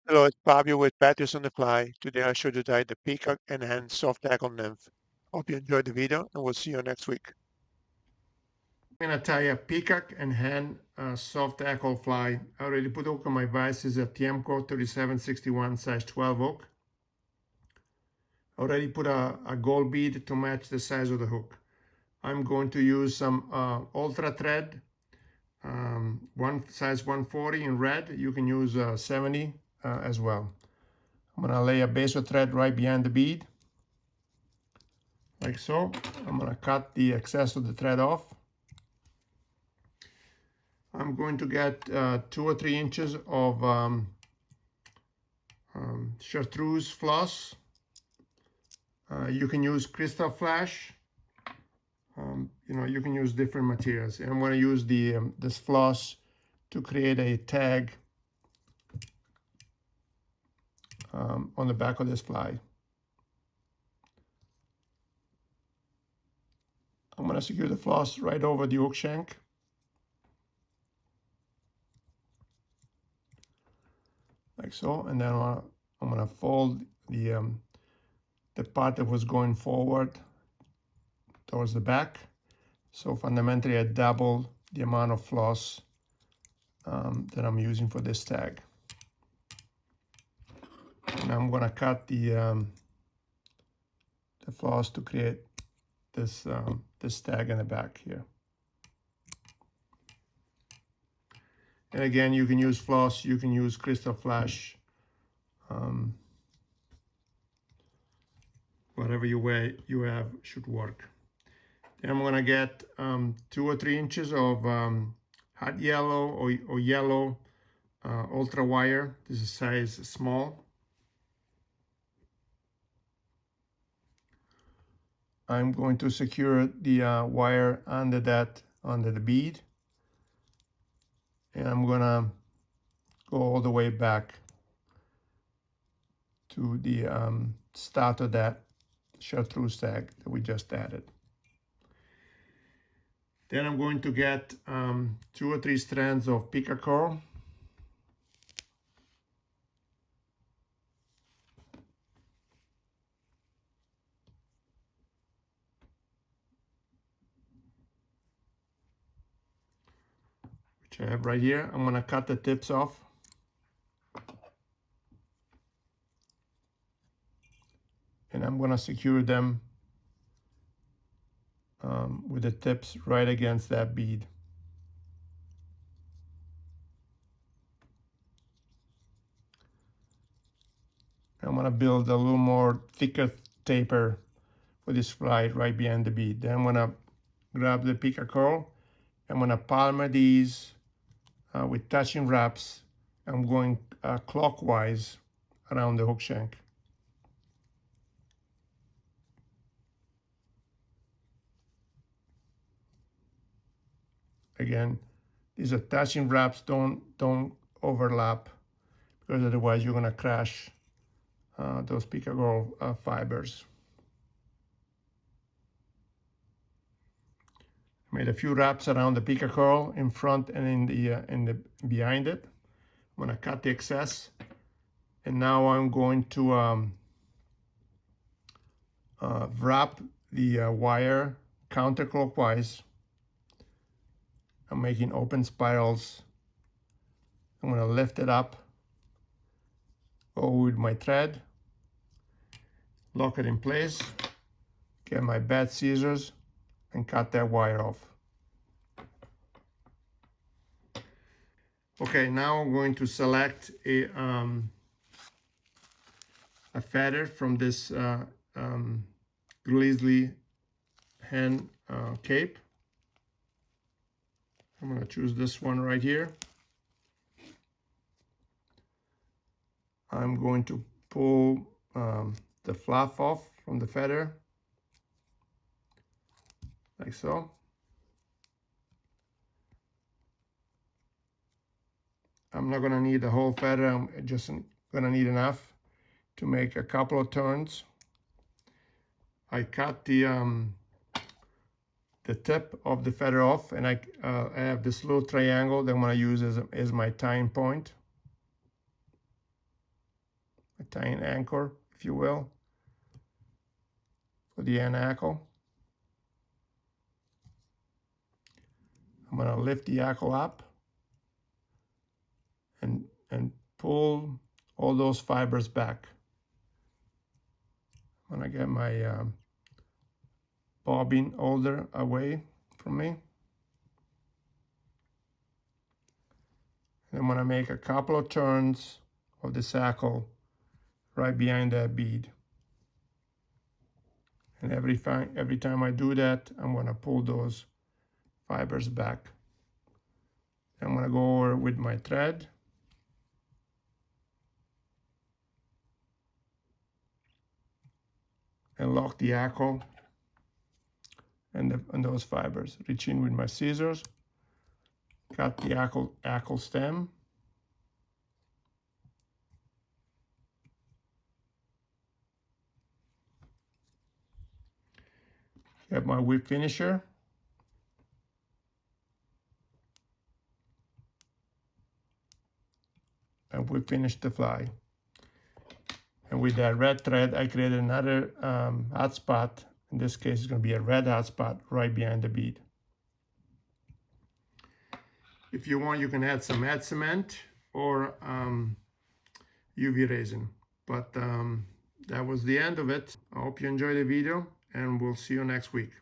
Hello, it's Fabio with Patches on the Fly. Today I showed you the Peacock and Hen soft tackle nymph. Hope you enjoyed the video and we'll see you next week. I'm gonna tie a Peacock and Hen soft tackle fly. I already put hook on my vise. Is a Tiemco 3761 size 12 hook. I already put a gold bead to match the size of the hook. I'm going to use some ultra thread, one size 140 in red. You can use 70 as well. I'm gonna lay a base of thread right behind the bead, like so. I'm gonna cut the excess of the thread off. I'm going to get 2 or 3 inches of Chartreuse floss. You can use crystal flash. You can use different materials. And I'm going to use this floss to create a tag on the back of this fly. I'm going to secure the floss right over the hook shank. Like so. And then I'm going to fold the part that was going forward towards the back. So fundamentally I double the amount of floss that I'm using for this tag. And I'm going to cut the floss to create this tag in the back here. And again, you can use floss, you can use crystal flash, whatever you have should work. Then I'm going to get 2 or 3 inches of hot yellow or yellow ultra wire. This is size small. I'm going to secure the wire under the bead. And I'm gonna go all the way back to the start of that Chartreuse tag that we just added. Then I'm going to get 2 or 3 strands of Peacock herl. Which I have right here. I'm gonna cut the tips off. And I'm gonna secure them with the tips right against that bead. I'm gonna build a little more thicker taper for this fly right behind the bead. Then I'm gonna grab the Peacock herl. I'm gonna palmer these with touching wraps. I'm going clockwise around the hook shank. Again, these are touching wraps. Don't overlap, because otherwise you're gonna crash those Peacock herl fibers. Made a few wraps around the Peacock herl in front and in the behind it. I'm gonna cut the excess, and now I'm going to wrap the wire counterclockwise. I'm making open spirals. I'm gonna lift it up, go with my thread, lock it in place, get my bad scissors, and cut that wire off. Okay, now I'm going to select a feather from this Grizzly hen cape. I'm going to choose this one right here. I'm going to pull the fluff off from the feather, like so. I'm not going to need the whole feather. I'm just going to need enough to make a couple of turns. I cut the tip of the feather off, and I have this little triangle that I'm going to use as my tying point. a tying anchor, if you will, for the end hackle. I'm going to lift the hackle up and pull all those fibers back. I'm going to get my bobbin holder away from me. And I'm going to make a couple of turns of this hackle right behind that bead. And every time I do that, I'm going to pull those fibers back. I'm going to go over with my thread and lock the hackle and those fibers. Reach in with my scissors, cut the hackle stem, get my whip finisher, and whip finish the fly. And with that red thread, I created another hot spot. In this case, it's going to be a red hot spot right behind the bead. If you want, you can add some head cement or UV resin. But that was the end of it. I hope you enjoyed the video, and we'll see you next week.